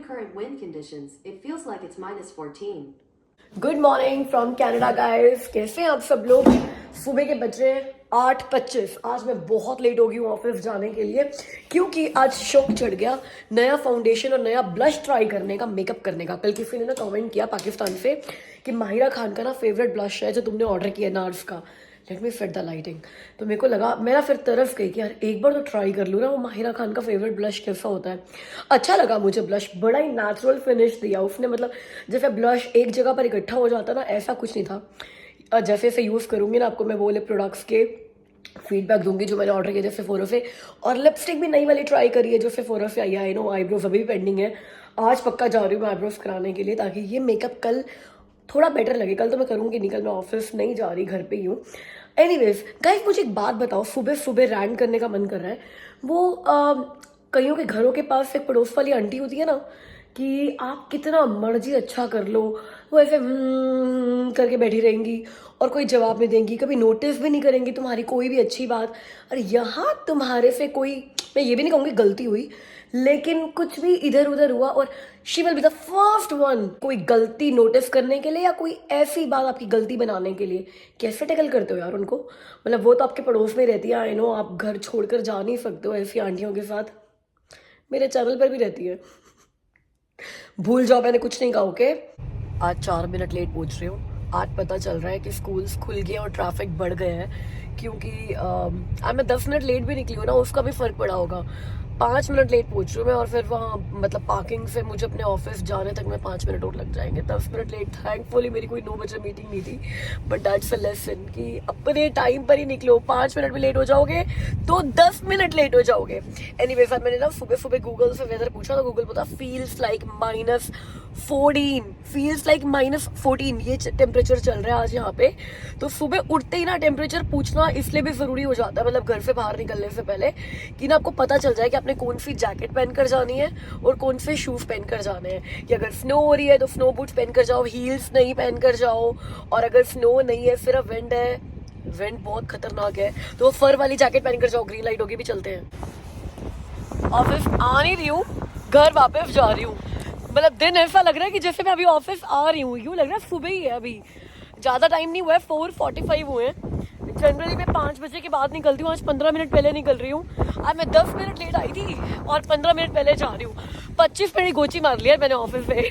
current wind conditions, it feels like it's -14. Good morning from Canada guys. कैसे हैं आप सब लोग? सुबह के बजे 8:25। आज मैं बहुत लेट हो गई हूँ ऑफिस जाने के लिए क्योंकि आज शौक चढ़ गया नया फाउंडेशन और नया ब्लश ट्राई करने का, मेकअप करने का। कल किसी ने ना कमेंट किया पाकिस्तान से कि माहिरा खान का ना फेवरेट ब्लश है जो तुमने ऑर्डर किया नार्स का। Let me fit the lighting. तो मेरे को लगा, मेरा फिर तरफ गई कि यार एक बार तो ट्राई कर लूँ ना वो माहिरा खान का फेवरेट ब्लश कैसा होता है। अच्छा लगा मुझे ब्लश, बड़ा ही नेचुरल फिनिश दिया उसने। मतलब जैसे ब्लश एक जगह पर इकट्ठा हो जाता ना, ऐसा कुछ नहीं था। जैसे जैसे यूज़ करूँगी ना, आपको मैं वो वाले प्रोडक्ट्स के फीडबैक दूंगी जो मैंने ऑर्डर किया जैसे फोरो से। और लिपस्टिक भी नई वाली ट्राई करी है जो फोरो से आई है। आई नो आईब्रोज अभी भी पेंडिंग है। आज पक्का जा रही हूँ मैं आईब्रोज कराने के लिए ताकि ये मेकअप कल थोड़ा बेटर लगे। कल तो मैं करूँगी नहीं, कल मैं ऑफिस नहीं जा रही, घर पे ही हूँ। एनीवेज गाइस, मुझे एक बात बताओ, सुबह सुबह रैंट करने का मन कर रहा है। वो कईयों के घरों के पास एक पड़ोस वाली आंटी होती है ना कि आप कितना मर्जी अच्छा कर लो, वो ऐसे करके बैठी रहेंगी और कोई जवाब नहीं देंगी, कभी नोटिस भी नहीं करेंगी तुम्हारी कोई भी अच्छी बात। और यहाँ तुम्हारे से कोई, मैं ये भी नहीं कहूँगी गलती हुई, लेकिन कुछ भी इधर उधर हुआ और she will be the first one कोई गलती नोटिस करने के लिए या कोई ऐसी बात आपकी गलती बनाने के लिए। कैसे टैकल करते हो यार उनको? मतलब वो तो आपके पड़ोस में रहती है, आई नो आप घर छोड़कर जा नहीं सकते हो ऐसी आंटियों के साथ। मेरे चैनल पर भी रहती है। भूल जाओ मैंने कुछ नहीं कहा, ओके? आज 4 मिनट लेट पहुंच रही हूँ। आज पता चल रहा है कि स्कूल्स खुल गए और ट्रैफिक बढ़ गए हैं क्योंकि आज मैं 10 मिनट लेट भी निकली हूँ ना, उसका भी फर्क पड़ा होगा। 5 मिनट लेट पहुंच रही हूँ मैं और फिर वहाँ मतलब पार्किंग से मुझे अपने ऑफिस जाने तक में 5 मिनट और लग जाएंगे। 10 मिनट लेट, थैंकफुली मेरी कोई 9 बजे मीटिंग नहीं थी, बट दैट्स अ लेसन कि अपने टाइम पर ही निकलो। 5 मिनट भी लेट हो जाओगे तो 10 मिनट लेट हो जाओगे। एनीवेज मैंने ना सुबह सुबह गूगल से वेदर पूछा तो गूगल पता फील्स लाइक -14, फील्स लाइक -14 ये टेम्परेचर चल रहा है आज यहाँ पे। तो सुबह उठते ही ना टेम्परेचर पूछना इसलिए भी जरूरी हो जाता है, मतलब घर से बाहर निकलने से पहले, कि ना आपको पता चल जाए कि आपने कौन सी जैकेट पहनकर जानी है और कौन से शूज पहनकर जाने हैं। कि अगर स्नो हो रही है तो स्नो बूट्स पहनकर जाओ, हील्स नहीं पहनकर जाओ। और अगर स्नो नहीं है, सिर्फ विंड है, विंड बहुत खतरनाक है, तो फर वाली जैकेट पहनकर जाओ। ग्रीन लाइट होगी भी चलते हैं। ऑफिस आ नहीं रही हूँ, घर वापस जा रही हूँ। मतलब दिन ऐसा लग रहा है कि जैसे मैं अभी ऑफिस आ रही हूँ, यूँ लग रहा है सुबह ही है, अभी ज़्यादा टाइम नहीं हुआ है, 4:45 हुए हैं। जनरली मैं 5 बजे के बाद निकलती हूँ, आज 15 मिनट पहले निकल रही हूँ। आज मैं 10 मिनट लेट आई थी और 15 मिनट पहले जा रही हूँ। 25 मिनट गोची मार लिया मैंने ऑफिस में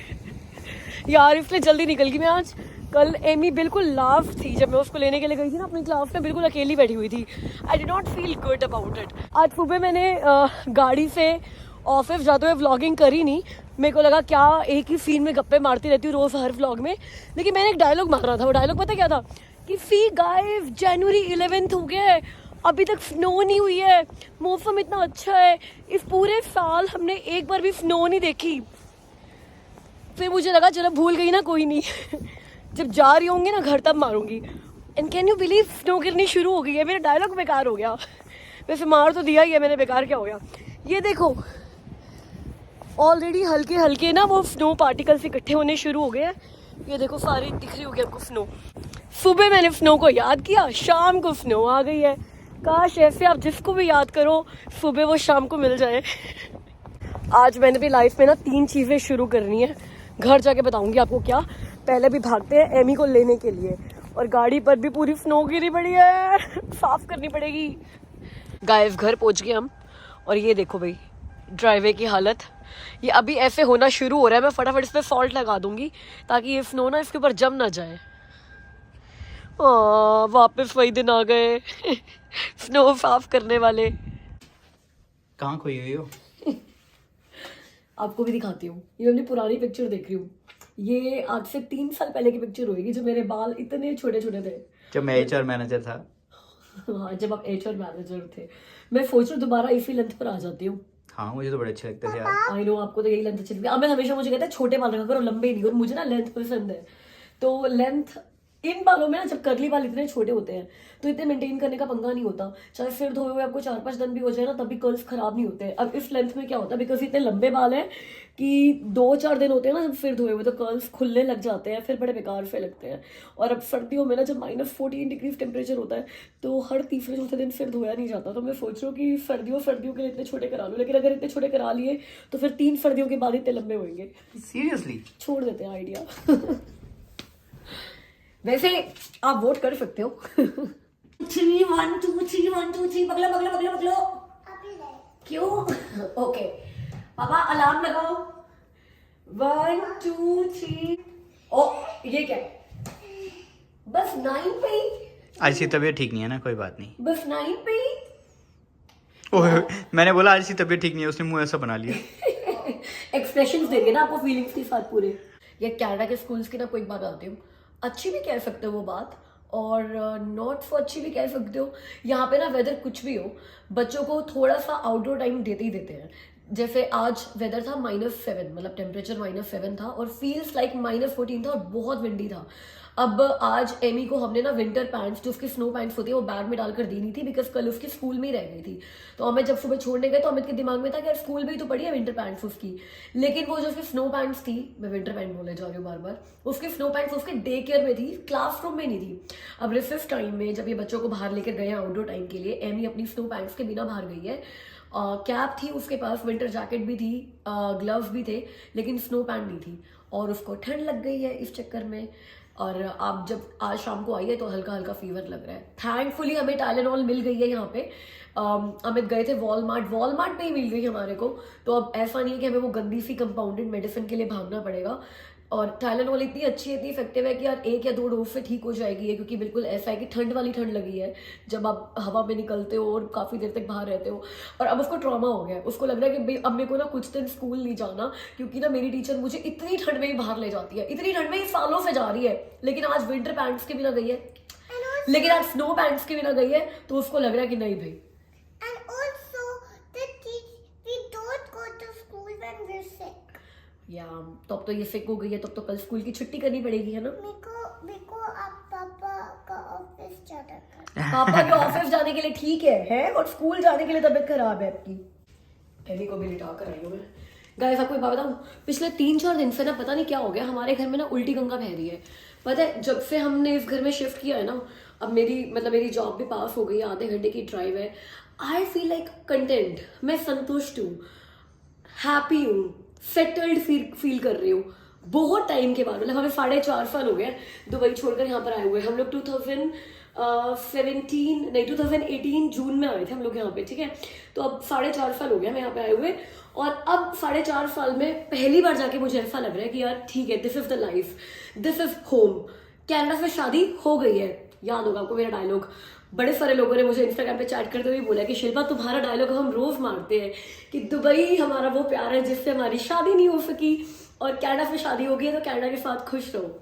यार, इसलिए जल्दी निकल गई मैं आज। कल एमी बिल्कुल लास्ट थी जब मैं उसको लेने के लिए गई थी ना अपनी क्लास में, बिल्कुल अकेली बैठी हुई थी। I did not feel good about it. आज सुबह मैंने गाड़ी से ऑफिस जाते हुए व्लॉगिंग करी नहीं। मेरे को लगा क्या एक ही सीन में गप्पे मारती रहती हूँ रोज हर व्लॉग में, लेकिन मैंने एक डायलॉग मारा था। वो डायलॉग पता क्या था कि सी गाइस जनवरी 11 हो गया है, अभी तक स्नो नहीं हुई है, मौसम इतना अच्छा है, इस पूरे साल हमने एक बार भी स्नो नहीं देखी। फिर मुझे लगा चलो भूल गई ना, कोई नहीं जब जा रही होंगी ना घर तब मारूंगी। And can you believe snow गिरनी शुरू हो गई है। मेरा डायलॉग बेकार हो गया। वैसे मार तो दिया ही है मैंने, बेकार क्या हो गया। ये देखो ऑलरेडी हल्के हल्के ना वो स्नो पार्टिकल्स इकट्ठे होने शुरू हो गए हैं। ये देखो सारी दिख रही होगी आपको स्नो। सुबह मैंने स्नो को याद किया, शाम को स्नो आ गई है। काश ऐसे आप जिसको भी याद करो सुबह वो शाम को मिल जाए। आज मैंने भी लाइफ में ना 3 चीज़ें शुरू करनी है, घर जाके बताऊंगी आपको क्या। पहले भी भागते हैं एमी को लेने के लिए, और गाड़ी पर भी पूरी स्नो गिरी पड़ी है, साफ करनी पड़ेगी। गाइस घर पहुंच गए हम, और ये देखो भाई ड्राइवे की हालत। ये अभी ऐसे होना शुरू हो रहा है, मैं फटाफट इस पर सॉल्ट लगा दूंगी ताकि ये स्नो ना इसके ऊपर जम ना जाए। वापस वही दिन आ गए स्नो साफ करने वाले। कहाँ खोई हुई हो? आपको भी दिखाती हूँ, ये अपनी पुरानी पिक्चर देख रही हूँ। ये आज से 3 साल पहले की पिक्चर होगी जब मेरे बाल इतने छोटे छोटे थे, जब मैं HR मैनेजर था। हाँ जब आप HR मैनेजर थे। मैं सोच रही हूँ दोबारा इसी लेंथ पर आ जाती हूँ। हाँ मुझे तो बड़े अच्छे लगते थे यार। आई नो आपको तो यही लेंथ अच्छी लगती है। अब मैं हमेशा मुझे कहता है छोटे बाल रखा करो, लंबे नहीं, और मुझे ना लेंथ पसंद है। तो लेंथ इन बालों में ना जब कर्ली बाल इतने छोटे होते हैं तो इतने मेंटेन करने का पंगा नहीं होता। चाहे सिर धोए हुए आपको 4-5 दिन भी हो जाए ना तब भी कर्ल्स खराब नहीं होते। अब इस लेंथ में क्या होता है, बिकॉज इतने लंबे बाल हैं कि 2-4 दिन होते हैं ना जब फिर धोए हुए तो कर्ल्स खुलने लग जाते हैं, फिर बड़े बेकार से लगते हैं। और अब सर्दियों में ना जब -14 डिग्री टेम्परेचर होता है तो हर तीसरे चौथे दिन फिर धोया नहीं जाता। तो मैं सोच रही हूँ कि सर्दियों के लिए इतने छोटे करा लूँ, लेकिन अगर इतने छोटे करा लिए तो फिर 3 सर्दियों के बाद इतने लंबे होंगे। सीरियसली छोड़ देते हैं आइडिया। वैसे आप वोट कर सकते हो। 3 1 2 3 1 2 3 पगलो। क्यों? ओके पापा अलार्म लगाओ। 1 2 3। ओ ये क्या है? बस 9 पे ही, आज इसकी तबीयत ठीक नहीं है ना, कोई बात नहीं। बस 9 पे ही। ओह, मैंने बोला आज इसकी तबीयत ठीक नहीं है, उसने मुंह ऐसा बना लिया। एक्सप्रेशंस देंगे ना आपको फीलिंग्स के साथ पूरे। या कनाडा के स्कूल्स की ना कोई बात आती हूँ, अच्छी भी कह सकते हो वो बात और नॉट सो अच्छी भी कह सकते हो। यहाँ पे ना वेदर कुछ भी हो, बच्चों को थोड़ा सा आउटडोर टाइम देते ही देते हैं। जैसे आज वेदर था -7, मतलब टेम्परेचर -7 था और फील्स लाइक -14 था और बहुत विंडी था। अब आज एमी को हमने ना विंटर पैंट्स, जो उसकी स्नो पैंट्स होती है, वो बैग में डालकर दी नहीं थी बिकॉज कल उसकी स्कूल में ही रह गई थी। तो अमित जब सुबह छोड़ने गए तो अमित के दिमाग में था कि यार स्कूल में ही तो पड़ी है विंटर पैंट्स उसकी, लेकिन वो जो उसकी स्नो पैंट्स थी, मैं विंटर पैंट बोले जा रही हूँ बार बार, उसकी स्नो पैंट्स उसके डे केयर में थी, क्लासरूम में नहीं थी। अब रिसेस टाइम में जब ये बच्चों को बाहर लेकर गए आउटडोर टाइम के लिए, एमी अपनी स्नो पैंट्स के बिना बाहर गई है। कैप थी उसके पास, विंटर जैकेट भी थी, ग्लव्स भी थे, लेकिन स्नो पैंट नहीं थी और उसको ठंड लग गई है इस चक्कर में। और आप जब आज शाम को आई है तो हल्का हल्का फीवर लग रहा है। थैंकफुली हमें टाइलेनॉल मिल गई है यहाँ पे। अमित गए थे वॉलमार्ट पे ही मिल गई हमारे को। तो अब ऐसा नहीं है कि हमें वो गंदी सी कंपाउंडेड मेडिसिन के लिए भागना पड़ेगा। और टाइलेनॉल इतनी अच्छी है, इतनी इफेक्टिव है कि यार 1 या 2 डोज से ठीक हो जाएगी है, क्योंकि बिल्कुल ऐसा है कि ठंड वाली ठंड लगी है जब आप हवा में निकलते हो और काफ़ी देर तक बाहर रहते हो। और अब उसको ट्रॉमा हो गया है, उसको लग रहा है कि भाई अब मेरे को ना कुछ दिन स्कूल नहीं जाना, क्योंकि ना मेरी टीचर मुझे इतनी ठंड में ही बाहर ले जाती है, इतनी ठंड में ही सालों से जा रही है, लेकिन आज विंटर पैंट्स के बिना गई है, लेकिन आज स्नो पैंट्स के बिना गई है, तो उसको लग रहा है कि नहीं भाई। या तब तो ये सिक हो गई है, तब तो कल स्कूल की छुट्टी करनी पड़ेगी, है ना? मेको आप पापा का ऑफिस जाना कर। पापा के ऑफिस जाने के लिए ठीक है और स्कूल जाने के लिए तबीयत खराब है आपकी। एमी को भी लिटा कर आई हूँ मैं। गाइस आपको एक बात बताऊँ, पिछले 3-4 दिन से ना पता नहीं क्या हो गया, हमारे घर में ना उल्टी गंगा बह रही है। पता है जब से हमने इस घर में शिफ्ट किया है ना, अब मेरी जॉब भी पास हो गई है, आधे घंटे की ड्राइव है। आई फील लाइक कंटेंट, मैं संतुष्ट हूँ, हैप्पी हूँ, सेटल्ड फील कर रही हूँ बहुत टाइम के बाद। मतलब हमें 4.5 साल हो गए दुबई छोड़कर यहाँ पर आए हुए। हम लोग 2018 जून में आए थे हम लोग यहाँ पे, ठीक है? तो अब 4.5 साल हो गया मैं यहाँ पे आए हुए, और अब 4.5 साल में पहली बार जाके मुझे ऐसा लग रहा है कि यार ठीक है, this is the life, this is home. Canada से शादी हो गई है, याद होगा आपको मेरा डायलॉग। बड़े सारे लोगों ने मुझे इंस्टाग्राम पे चैट करते हुए बोला कि शिल्पा तुम्हारा डायलॉग हम रोज मारते हैं कि दुबई हमारा वो प्यार है जिससे हमारी शादी नहीं हो सकी, और कनाडा से शादी हो गई है तो कनाडा के साथ खुश रहो।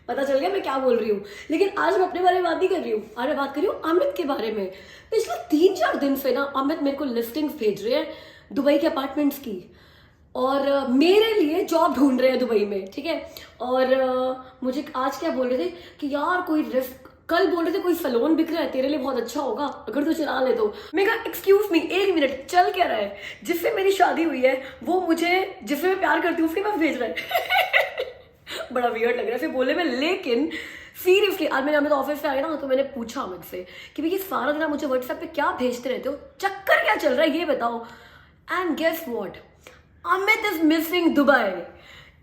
पता चल गया मैं क्या बोल रही हूँ। लेकिन आज मैं अपने बारे में बात नहीं कर रही हूँ, आज मैं बात कर रही हूँ अमित के बारे में। पिछले 3-4 दिन से ना अमित मेरे को लिस्टिंग्स भेज रहे हैं दुबई के अपार्टमेंट्स की, और मेरे लिए जॉब ढूंढ रहे हैं दुबई में, ठीक है? और मुझे आज क्या बोल रहे थे कि यार कोई रिस्क, कल बोल रहे थे कोई सलोन बिक रहा है तेरे लिए, बहुत अच्छा होगा अगर तू चला ले तो। मैं कहा एक्सक्यूज मी, 1 मिनट, चल क्या रहा है? जिससे मेरी शादी हुई है वो मुझे, जिससे मैं प्यार करती हूँ उसके पास भेज रहा है। बड़ा वियर्ड लग रहा है फिर बोले में। लेकिन सीरियसली आज मैं तो ऑफिस से आई ना, तो मैंने पूछा अमित से कि भैया सारा दिन आप मुझे व्हाट्सएप पे क्या भेजते रहते हो, चक्कर क्या चल रहा है ये बताओ। And guess what, Amit is missing Dubai.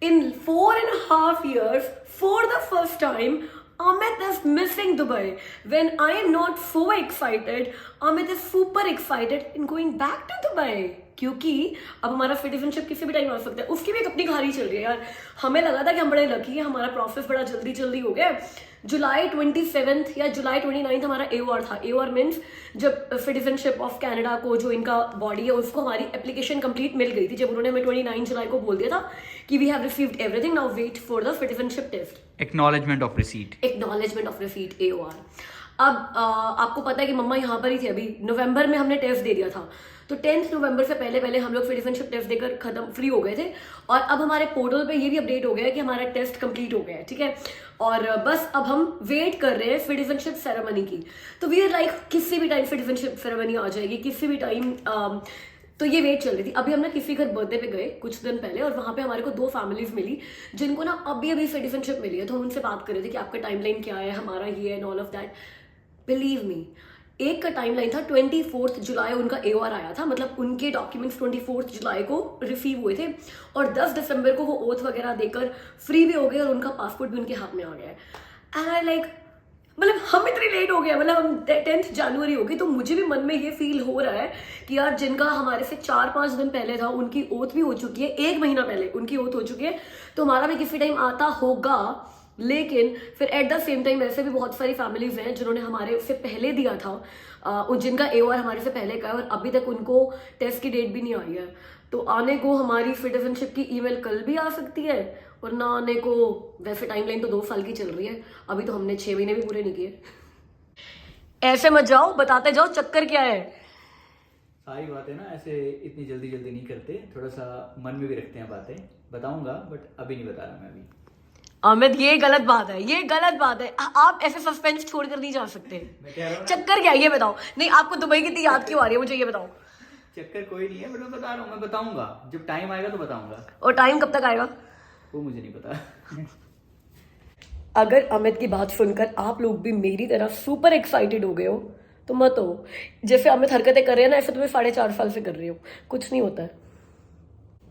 In 4.5 years, for the first time, Amit is missing Dubai. When I am not so excited, Amit is super excited in going back to Dubai. क्योंकि अब हमारा citizenship किसी भी time आ सकता है। उसकी भी एक अपनी कहानी चल रही है यार। हमें लगा था कि हम बड़े लकी हैं, हमारा प्रोसेस बड़ा जल्दी हो गया। जुलाई 27 या जुलाई 29 हमारा AOR था। AOR मीन्स जब सिटीजनशिप ऑफ कनाडा को, जो इनका बॉडी है, उसको हमारी एप्लीकेशन कंप्लीट मिल गई थी, जब उन्होंने हमें 29 जुलाई को बोल दिया था कि we have received everything, now wait for the citizenship test. Acknowledgement of receipt AOR। अब आपको पता है कि मम्मा यहाँ पर ही थी। अभी नवंबर में हमने टेस्ट दे दिया था, तो 10 नवंबर से पहले हम लोग सिटीजनशिप टेस्ट देकर खत्म फ्री हो गए थे। और अब हमारे पोर्टल पे ये भी अपडेट हो गया है कि हमारा टेस्ट कंप्लीट हो गया है, ठीक है? और बस अब हम वेट कर रहे हैं सिटीजनशिप सेरेमनी की। तो वी आर लाइक किसी भी टाइम सिटीजनशिप सेरेमनी आ जाएगी, किसी भी टाइम तो ये वेट चल रही थी। अभी हम ना किसी घर बर्थडे पे गए कुछ दिन पहले, और वहां पे हमारे को 2 फैमिलीज मिली जिनको ना अभी अभी सिटीजनशिप मिली है। तो हम उनसे बात कर रहे थे कि आपका टाइमलाइन क्या है, हमारा ये है and all of that. Believe me, एक का टाइमलाइन था 24 जुलाई उनका AOR आया था, मतलब उनके डॉक्यूमेंट्स 24 जुलाई को रिसीव हुए थे और 10 दिसंबर को वो ओथ वगैरह देकर फ्री भी हो गए और उनका पासपोर्ट भी उनके हाथ में आ गया है। एंड आई लाइक, मतलब हम इतनी लेट हो गए, मतलब हम 10 जनवरी हो गई। तो मुझे भी मन में ये फील हो रहा है कि यार जिनका हमारे से 4-5 दिन पहले था उनकी ओथ भी हो चुकी है, 1 महीना पहले उनकी ओथ हो चुकी है, तो हमारा भी किसी टाइम आता होगा। लेकिन फिर एट द सेम टाइम ऐसे भी बहुत सारी फैमिलीज हैं जिन्होंने हमारे से पहले दिया था, जिनका AOR हमारे से पहले का है और अभी तक उनको टेस्ट की डेट भी नहीं आई है। तो आने को हमारी सिटीजनशिप की ईमेल कल भी आ सकती है और ना आने को, वैसे टाइमलाइन तो 2 साल की चल रही है, अभी तो हमने 6 महीने भी पूरे नहीं किए। ऐसे मत जाओ, बताते जाओ चक्कर क्या है। सारी बातें ना ऐसे इतनी जल्दी जल्दी नहीं करते, थोड़ा सा मन में भी रखते हैं बातें। बताऊंगा बट अभी नहीं बता रहा मैं अभी। अमित, ये गलत बात है, ये गलत बात है। आप ऐसे सस्पेंस छोड़कर नहीं जा सकते। चक्कर क्या है ये बताओ। नहीं, आपको दुबई की इतनी याद क्यों आ रही है, मुझे ये बताओ। चक्कर कोई नहीं है बट मैं बता रहा हूँ, मैं बताऊंगा जब टाइम आएगा तो बताऊंगा। और टाइम कब तक आएगा वो मुझे नहीं पता। अगर अमित की बात सुनकर आप लोग भी मेरी तरह सुपर एक्साइटेड हो गए हो तो मत हो। जैसे अमित हरकतें कर रहे हैं ना, ऐसे तो मैं 4.5 साल से कर रही हूँ, कुछ नहीं होता है।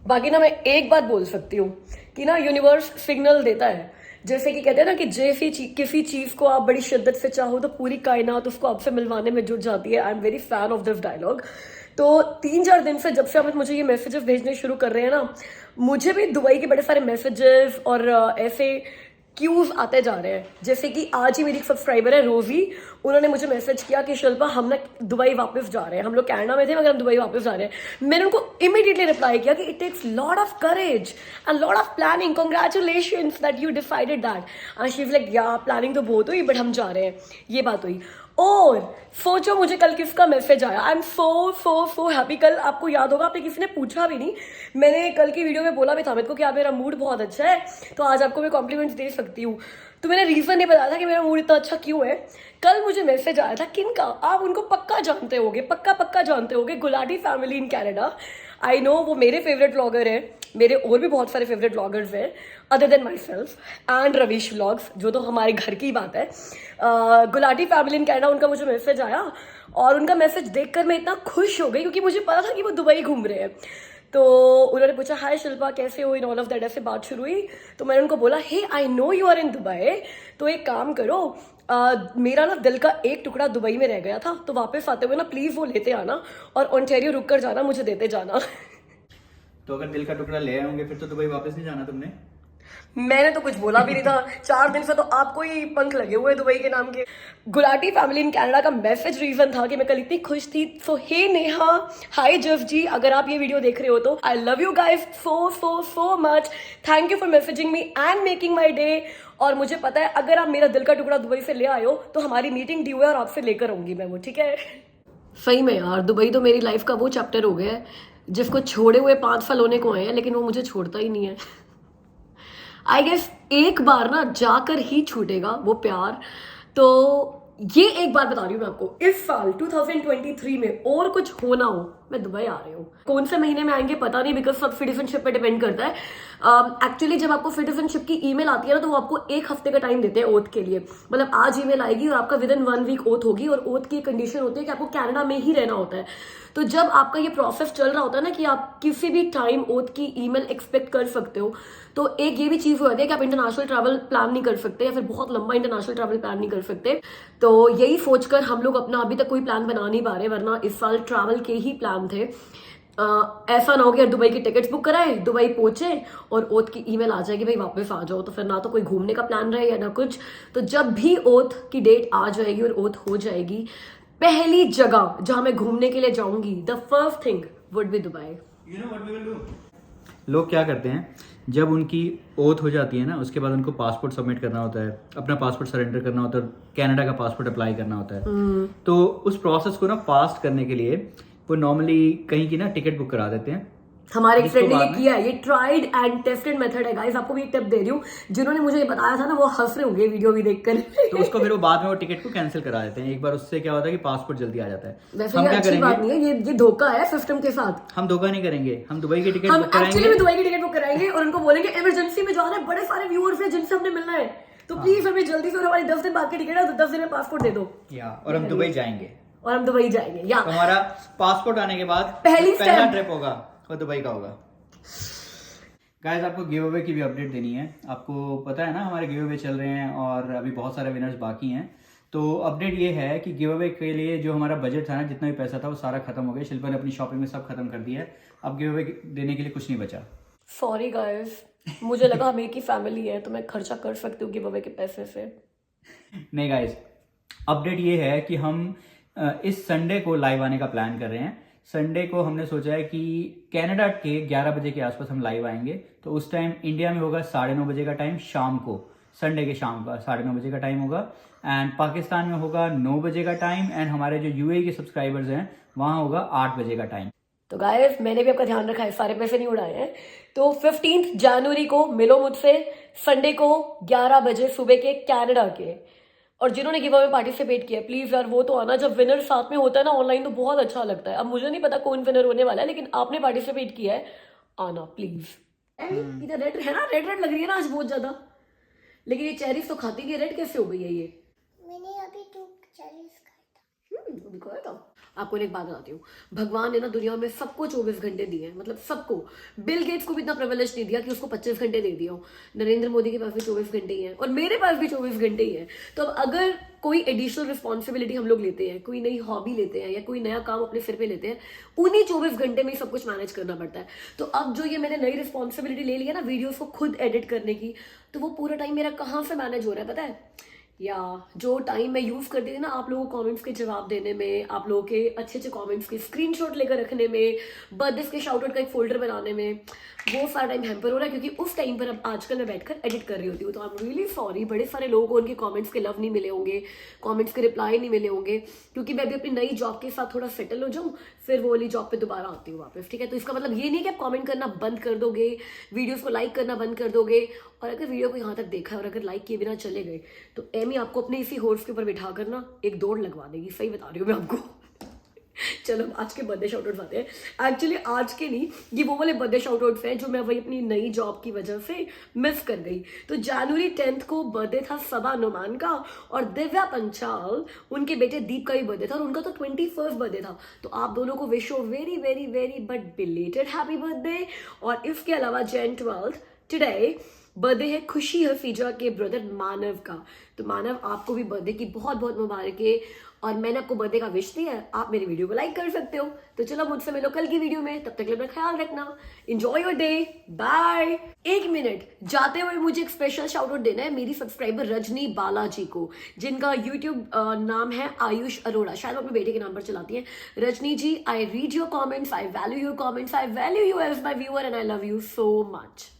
बाकी ना मैं एक बात बोल सकती हूँ कि ना यूनिवर्स सिग्नल देता है, जैसे कि कहते हैं ना कि जैसे किसी चीज को आप बड़ी शिद्दत से चाहो तो पूरी कायनात उसको आपसे मिलवाने में जुट जाती है। I am very fan of this dialogue. तो 3-4 दिन से जब से अमित मुझे ये मैसेजेस भेजने शुरू कर रहे हैं ना, मुझे भी दुबई के बड़े सारे मैसेजेस और ऐसे क्यूज आते जा रहे हैं। जैसे कि आज ही मेरी एक सब्सक्राइबर है रोजी, उन्होंने मुझे मैसेज किया कि शिल्पा हम ना दुबई वापस जा रहे हैं, हम लोग कनाडा में थे मगर हम दुबई वापस जा रहे हैं। मैंने उनको इमीडिएटली रिप्लाई किया कि it takes lot of courage and lot of planning, congratulations that you decided that. And she is like yeah planning तो बहुत हुई बट हम जा रहे हैं, ये बात हुई। और सोचो मुझे कल किसका मैसेज आया। I am so happy. कल आपको याद होगा, आपने किसी ने पूछा भी नहीं, मैंने कल की वीडियो में बोला भी था मेरे को कि आप, मेरा मूड बहुत अच्छा है तो आज आपको मैं कॉम्प्लीमेंट्स दे सकती हूँ। तो मैंने रीजन नहीं बताया था कि मेरा मूड इतना अच्छा क्यों है। कल मुझे मैसेज आया था, किनका, आप उनको पक्का जानते होगे, पक्का जानते होगे, Gulati family in Canada. I know वो मेरे फेवरेट व्लॉगर है, मेरे और भी बहुत सारे फेवरेट व्लॉगर्स हैं other than my self and Ravish vlogs, जो तो हमारे घर की बात है। गुलाटी फैमिली इन कैनेडा, उनका मुझे मैसेज आया और उनका मैसेज देखकर मैं इतना खुश हो गई क्योंकि मुझे पता था कि वो दुबई घूम रहे हैं। तो उन्होंने पूछा हाय शिल्पा कैसे हो, इन ऑल ऑफ दैट, ऐसे बात शुरू हुई। तो मैंने उनको बोला hey I know you are in Dubai, तो एक काम करो, मेरा ना दिल का एक टुकड़ा दुबई में रह गया था, तो वापस आते हुए ना प्लीज वो लेते आना और ओंटारियो रुक कर जाना, मुझे देते जाना। तो अगर दिल का टुकड़ा ले आएंगे फिर तो दुबई वापस नहीं जाना तुमने? मैंने तो कुछ बोला भी नहीं था। 4 दिन से तो आपको ही पंख लगे हुए दुबई के नाम के। गुलाटी फैमिली इन कनाडा का मैसेज रीजन था कि मैं कल इतनी खुश थी। सो हे नेहा, हाय जफ जी, अगर आप ये वीडियो देख रहे हो तो आई love you guys so much. Thank you for messaging me and making my day. और मुझे पता है अगर आप मेरा दिल का टुकड़ा दुबई से ले आए हो तो हमारी मीटिंग ड्यू है और आपसे लेकर आऊंगी मैं वो, ठीक है? सही में यार, दुबई तो मेरी लाइफ का वो चैप्टर हो गया है जिसको छोड़े हुए 5 साल होने को आए हैं, लेकिन वो मुझे छोड़ता ही नहीं है। आई गेस एक बार ना जाकर ही छूटेगा वो प्यार। तो ये एक बात बता रही हूँ मैं आपको, इस साल 2023 में और कुछ हो ना हो, मैं दुबई आ रही हूँ। कौन से महीने में आएंगे पता नहीं, बिकॉज सब सिटीजनशिप पे डिपेंड करता है। एक्चुअली जब आपको सिटीजनशिप की ईमेल आती है ना तो वो आपको 1 हफ्ते का टाइम देते हैं ओथ के लिए। मतलब आज ईमेल आएगी और आपका विद इन 1 वीक ओथ होगी, और ओथ की कंडीशन होती है कि आपको कनाडा में ही रहना होता है। तो जब आपका ये प्रोसेस चल रहा होता है ना कि आप किसी भी टाइम ओथ की ईमेल एक्सपेक्ट कर सकते हो, तो एक ये भी चीज हो जाती है कि आप इंटरनेशनल ट्रैवल प्लान नहीं कर सकते या फिर बहुत लंबा इंटरनेशनल ट्रैवल प्लान नहीं कर सकते। तो यही सोचकर हम लोग अपना अभी तक कोई प्लान बना नहीं पा रहे, वरना इस साल ट्रैवल के ही प्लान थे। ऐसा ना हो कि दुबई की टिकट्स बुक कराए, दुबई पहुंचे और ओथ की ईमेल आ जाएगी भाई वापस आ जाओ, तो फिर ना तो कोई घूमने का प्लान रहे या ना कुछ। तो जब भी ओथ की डेट आ जाएगी और ओथ हो जाएगी, पहली जगह जहां मैं घूमने के लिए जाऊंगी, the first thing would be Dubai. You know what we will do? लोग क्या करते हैं, जब उनकी ओथ हो जाती है ना उसके बाद उनको पासपोर्ट सबमिट करना होता है, अपना पासपोर्ट सरेंडर करना होता है, कनाडा का पासपोर्ट अप्लाई करना होता है। तो उस प्रोसेस को ना फास्ट करने के लिए वो नॉर्मली कहीं की ना टिकट बुक करा देते हैं हमारे एक जिसको फ्रेंड ने ये बाद में- किया है, ये ट्राइड एंड टेस्टेड मेथड है गाइस। आपको भी एक टिप दे रही हूँ, जिन्होंने मुझे ये बताया था ना वो हंस रहे होंगे वीडियो भी देखकर। तो उसको फिर वो बाद में वो टिकट को कैंसिल करा देते हैं। एक बार उससे क्या होता है कि पासपोर्ट जल्दी आ जाता है। वैसे हम ये क्या अच्छी बात करेंगे, नहीं है, ये धोखा है सिस्टम के साथ। हम धोखा नहीं करेंगे, हम दुबई की टिकट हम बुक एक्चुअली कराएंगे। में दुबई की टिकट बुक कराएंगे और उनको बोलेंगे इमरजेंसी में जाना है, बड़े सारे व्यूअर्स हैं जिनसे हमने मिलना है, तो प्लीज हमें जल्दी से, और हमारी 10 दिन बाद की टिकट है तो 10 दिन में पासपोर्ट दे दो, और हम दुबई जाएंगे। और हम दुबई जाएंगे। या तो हमारा पासपोर्ट आने के बाद पहला step ट्रिप होगा वो दुबई का होगा। गाइस, आपको गिव अवे की भी अपडेट देनी है। आपको पता है ना हमारे गिव अवे चल रहे हैं और अभी बहुत सारे विनर्स बाकी हैं। तो अपडेट ये है कि गिव अवे के लिए जो हमारा बजट था ना, जितना भी पैसा था वो सारा खत्म हो गया। शिल्पा ने अपनी शॉपिंग में सब खत्म कर दिया है। अब गिव अवे देने के लिए कुछ नहीं बचा। सॉरी गाइस, मुझे लगा हम एक ही फैमिली है तो मैं खर्चा कर सकती हूँ गिव अवे के पैसे से। नहीं गाइस, अपडेट ये है कि हम इस संडे को लाइव आने का प्लान कर रहे हैं। संडे को हमने सोचा है कि कनाडा के 11 बजे के आसपास हम लाइव आएंगे। तो उस टाइम इंडिया में होगा 9:30 बजे का टाइम शाम को, संडे के शाम का 9:30 बजे का टाइम होगा। एंड पाकिस्तान में होगा 9 बजे का टाइम। एंड हमारे जो यूएई के सब्सक्राइबर्स हैं वहाँ होगा 8 बजे का टाइम। तो गाइस, मैंने भी आपका ध्यान रखा है, सारे पैसे नहीं उड़ाए हैं। तो 15 जनवरी को मिलो मुझसे, संडे को 11 बजे सुबह के कनाडा के। और जिन्होंने गिव अवे पार्टिसिपेट किया प्लीज यार वो तो आना। जब विनर साथ में होता है ना ऑनलाइन तो बहुत अच्छा लगता है। अब मुझे नहीं पता कौन विनर होने वाला है, लेकिन आपने पार्टिसिपेट किया है, आना प्लीज। इधर रेड है ना, रेड रेड लग रही है ना आज बहुत ज्यादा, लेकिन ये चेरीज तो खाती नहीं, रेड कैसे हो गई है ये? मैंने अभी 2 चेरीज खाया था। अभी खाया था। आपको एक बात बताती हूँ, भगवान ने ना दुनिया में सबको 24 घंटे दिए हैं, मतलब सबको। बिल गेट्स को भी इतना प्रिविलेज नहीं दिया कि उसको 25 घंटे दे दिया हो। नरेंद्र मोदी के पास भी 24 घंटे ही हैं और मेरे पास भी 24 घंटे ही हैं। तो अब अगर कोई एडिशनल रिस्पॉन्सिबिलिटी हम लोग लेते हैं, कोई नई हॉबी लेते हैं या कोई नया काम अपने सिर पे लेते हैं, उन्हीं 24 घंटे में ही सब कुछ मैनेज करना पड़ता है। तो अब जो ये मैंने नई रिस्पॉन्सिबिलिटी ले लिया ना वीडियोस को खुद एडिट करने की, तो वो पूरा टाइम मेरा कहाँ से मैनेज हो रहा है पता है? या जो टाइम मैं यूज़ करती थी ना आप लोगों को कमेंट्स के जवाब देने में, आप लोगों के अच्छे अच्छे कमेंट्स के स्क्रीनशॉट लेकर रखने में, बर्थडेज के शाउट आउट का एक फोल्डर बनाने में, वो सारा टाइम हैम्पर हो रहा है क्योंकि उस टाइम पर अब आजकल मैं बैठकर एडिट कर रही होती हूँ। तो आई एम रियली सॉरी, बड़े सारे लोगों को उनके कमेंट्स के लव नहीं मिले होंगे, कमेंट्स के रिप्लाई नहीं मिले होंगे, क्योंकि मैं अभी अपनी नई जॉब के साथ थोड़ा सेटल हो जाऊँ, फिर वो वाली जॉब पे दोबारा आती हूँ वापस, ठीक है? तो इसका मतलब ये नहीं कि आप कमेंट करना बंद कर दोगे, वीडियोस को लाइक करना बंद कर दोगे, और अगर वीडियो को यहाँ तक देखा है और अगर लाइक किए बिना चले गए तो एमी आपको अपने इसी हॉर्स के ऊपर बिठा कर ना एक दौड़ लगवा देगी। सही बता रही हूँ मैं आपको। चलो आज के बर्थडे शाउट आउट्स आते हैं। एक्चुअली आज के नहीं, ये वो वाले बर्थडे शाउट आउट्स हैं जो मैं वही अपनी नई जॉब की वजह से मिस कर गई। तो जनवरी 10 को बर्थडे था सबा नुमान का, और दिव्या पंचाल उनके बेटे दीप का भी बर्थडे था, और उनका तो 21st बर्थडे था। तो आप दोनों को विश हो very very very but belated happy birthday. और इसके अलावा Jan 12 टुडे बर्थडे है खुशी हफीजा के ब्रदर मानव का। तो मानव आपको भी बर्थडे की बहुत बहुत मुबारकें, और मैंने आपको बर्थडे का विश दिया है, आप मेरी वीडियो को लाइक कर सकते हो। तो चलो मुझसे मिलो कल की वीडियो में, तब तक के लिए अपना ख्याल रखना, enjoy your day, bye. 1 minute जाते हुए मुझे एक स्पेशल शाउट आउट देना है मेरी सब्सक्राइबर रजनी बालाजी को, जिनका यूट्यूब नाम है आयुष अरोड़ा, शायद अपने बेटे के नाम पर चलाती है। Rajni ji, I read your comments, I value your comments, I value you as my viewer and I love you so much.